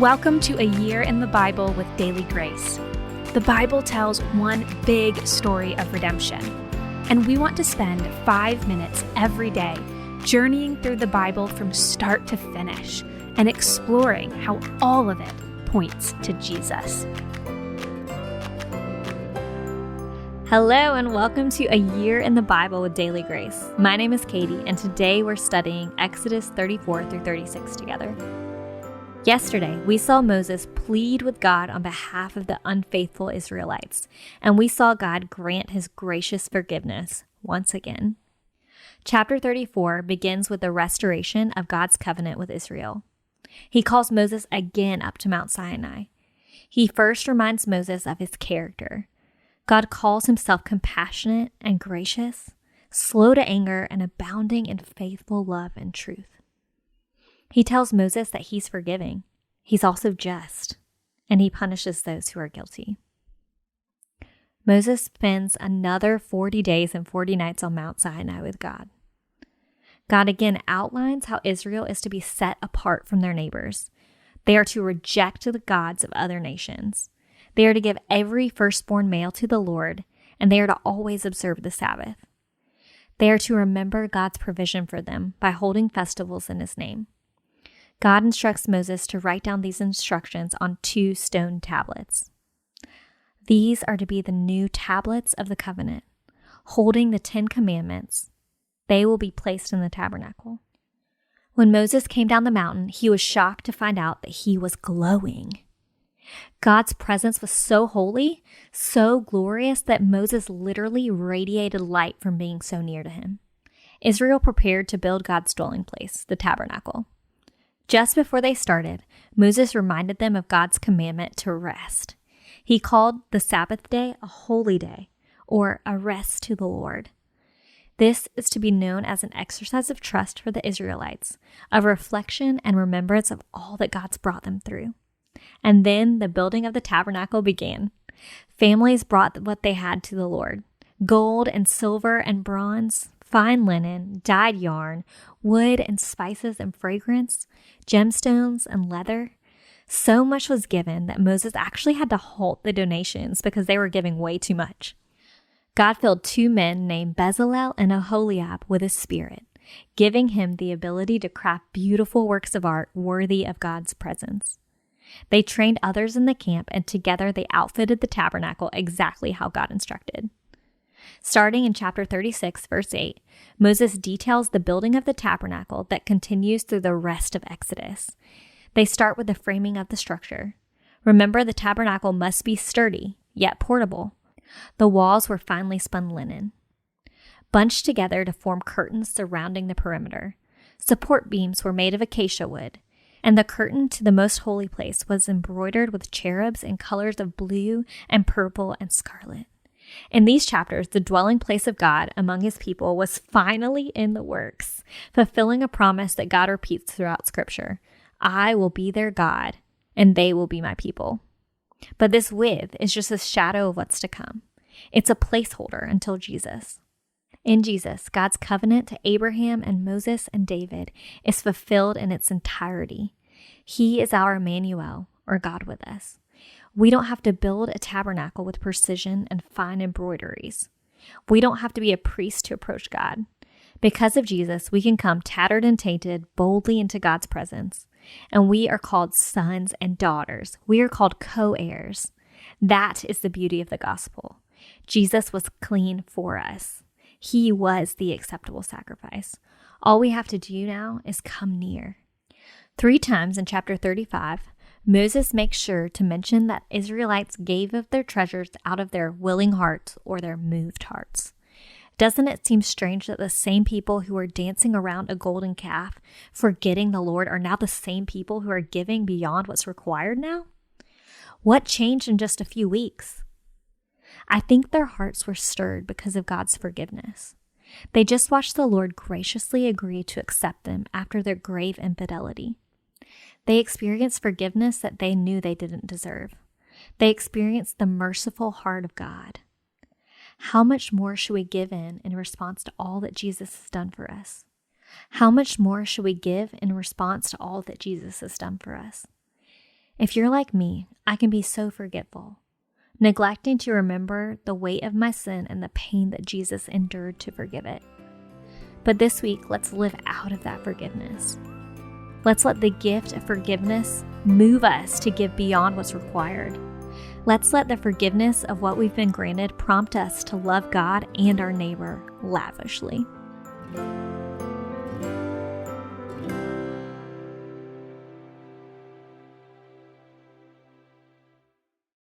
Welcome to A Year in the Bible with Daily Grace. The Bible tells one big story of redemption, and we want to spend 5 minutes every day journeying through the Bible from start to finish and exploring how all of it points to Jesus. Hello and welcome to A Year in the Bible with Daily Grace. My name is Katie, and today we're studying Exodus 34 through 36 together. Yesterday, we saw Moses plead with God on behalf of the unfaithful Israelites, and we saw God grant his gracious forgiveness once again. Chapter 34 begins with the restoration of God's covenant with Israel. He calls Moses again up to Mount Sinai. He first reminds Moses of his character. God calls himself compassionate and gracious, slow to anger, and abounding in faithful love and truth. He tells Moses that he's forgiving. He's also just, and he punishes those who are guilty. Moses spends another 40 days and 40 nights on Mount Sinai with God. God again outlines how Israel is to be set apart from their neighbors. They are to reject the gods of other nations. They are to give every firstborn male to the Lord, and they are to always observe the Sabbath. They are to remember God's provision for them by holding festivals in his name. God instructs Moses to write down these instructions on 2 stone tablets. These are to be the new tablets of the covenant, holding the 10 commandments. They will be placed in the tabernacle. When Moses came down the mountain, he was shocked to find out that he was glowing. God's presence was so holy, so glorious that Moses literally radiated light from being so near to him. Israel prepared to build God's dwelling place, the tabernacle. Just before they started, Moses reminded them of God's commandment to rest. He called the Sabbath day a holy day, or a rest to the Lord. This is to be known as an exercise of trust for the Israelites, of reflection and remembrance of all that God's brought them through. And then the building of the tabernacle began. Families brought what they had to the Lord: gold and silver and bronze, fine linen, dyed yarn, wood and spices and fragrance, gemstones and leather. So much was given that Moses actually had to halt the donations because they were giving way too much. God filled 2 men named Bezalel and Oholiab with his spirit, giving him the ability to craft beautiful works of art worthy of God's presence. They trained others in the camp, and together they outfitted the tabernacle exactly how God instructed. Starting in chapter 36, verse 8, Moses details the building of the tabernacle that continues through the rest of Exodus. They start with the framing of the structure. Remember, the tabernacle must be sturdy, yet portable. The walls were finely spun linen, bunched together to form curtains surrounding the perimeter. Support beams were made of acacia wood, and the curtain to the most holy place was embroidered with cherubs in colors of blue and purple and scarlet. In these chapters, the dwelling place of God among his people was finally in the works, fulfilling a promise that God repeats throughout Scripture: I will be their God, and they will be my people. But this with is just a shadow of what's to come. It's a placeholder until Jesus. In Jesus, God's covenant to Abraham and Moses and David is fulfilled in its entirety. He is our Emmanuel, or God with us. We don't have to build a tabernacle with precision and fine embroideries. We don't have to be a priest to approach God. Because of Jesus, we can come tattered and tainted boldly into God's presence. And we are called sons and daughters. We are called co-heirs. That is the beauty of the gospel. Jesus was clean for us. He was the acceptable sacrifice. All we have to do now is come near. 3 times in chapter 35, Moses makes sure to mention that Israelites gave of their treasures out of their willing hearts or their moved hearts. Doesn't it seem strange that the same people who are dancing around a golden calf, forgetting the Lord, are now the same people who are giving beyond what's required now? What changed in just a few weeks? I think their hearts were stirred because of God's forgiveness. They just watched the Lord graciously agree to accept them after their grave infidelity. They experienced forgiveness that they knew they didn't deserve. They experienced the merciful heart of God. How much more should we give in response to all that Jesus has done for us? How much more should we give in response to all that Jesus has done for us? If you're like me, I can be so forgetful, neglecting to remember the weight of my sin and the pain that Jesus endured to forgive it. But this week, let's live out of that forgiveness. Let's let the gift of forgiveness move us to give beyond what's required. Let's let the forgiveness of what we've been granted prompt us to love God and our neighbor lavishly.